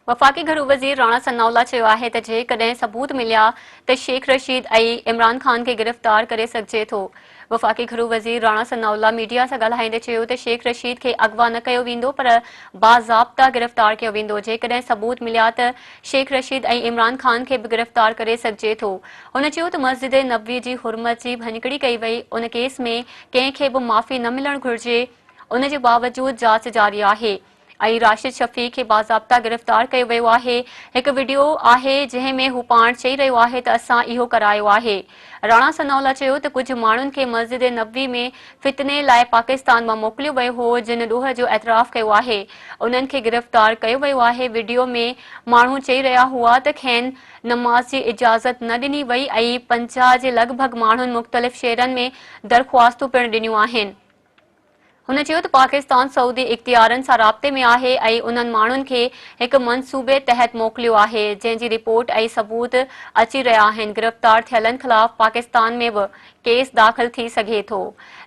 वफ़ाक़ी घरू वज़ीर राणा सनाउल्ला चयो आहे त जेकॾहिं सबूत मिलिया त शेख रशीद ऐं इमरान ख़ान खे गिरफ़्तार करे सघिजे थो। वफ़ाक़ी घरू वज़ीर राणा सनाउल्ला मीडिया सां ॻाल्हाईंदे चयो त शेख रशीद खे अगवा न कयो वेंदो पर बाज़ाब्ता गिरफ़्तार कयो वेंदो। जेकॾहिं सबूत मिलिया त शेख रशीद ऐं इमरान ख़ान खे बि गिरफ़्तार करे सघिजे थो। हुन चयो त मस्जिद नबवी जी हुरमत जी भञकिड़ी कई वई। उन केस में कंहिंखे बि माफ़ी न मिलणु घुरिजे। उन जे बावजूदि जांच जारी आहे ऐं राशिद शफ़ी खे बाज़ाब्ता गिरफ़्तार कयो वियो आहे। हिकु वीडियो आहे जंहिं में हू पाण चई रहियो आहे त असां इहो करायो आहे। राणा सनाउल्ला चयो त कुझु माण्हुनि खे मस्जिद नबवी में फितने लाइ पाकिस्तान मां मोकिलियो वियो हो जिन ॾोह जो एतराफ़ कयो आहे। उन्हनि खे गिरफ़्तार कयो वियो आहे। वीडियो में माण्हू चई रहिया हुआ त खेनि नमाज़ जी इजाज़त न ॾिनी वई ऐं 50 जे लॻभॻि माण्हुनि मुख़्तलिफ़ शहरनि में दरख़्वास्तूं पिणु ॾिनियूं आहिनि। हुन चयो त पाकिस्तान सऊदी इख़्तियारनि सां राब्ते में आहे ऐं उन्हनि माण्हुनि खे हिकु मंसूबे तहत मोकिलियो आहे जंहिं जी रिपोर्ट ऐं सबूत अची रहिया आहिनि। गिरफ़्तार थियलनि ख़िलाफ़ पाकिस्तान में बि केस दाख़िल थी सघे थो।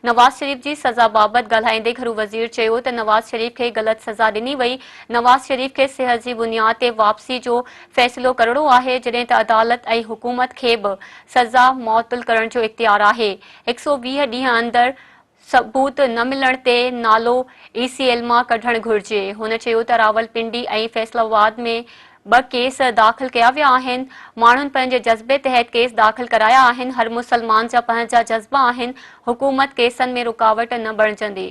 नवाज़ शरीफ़ जी सज़ा बाबति ॻाल्हाईंदे घरू वज़ीर चयो त नवाज़ शरीफ़ खे ग़लति सज़ा ॾिनी वई। नवाज़ शरीफ़ खे सिहत जी बुनियाद ते वापसी जो फ़ैसिलो करणो आहे जॾहिं त अदालत ऐं हुकूमत खे बि सज़ा मुअत्तल करण जो इख़्तियार आहे। 120 ॾींहं अंदरि सबूत न मिलण ते नालो ECL मां कढणु घुरिजे। हुन चयो त रावलपिंडी ऐं फैसलाबाद में 2 केस दाख़िल कया विया आहिनि। माण्हुनि पंहिंजे जज़्बे तहत केस दाख़िल कराया आहिनि। हर मुसलमान जा पंहिंजा जज़्बा आहिनि। हुकूमत केसनि में रुकावट न बणिजंदी।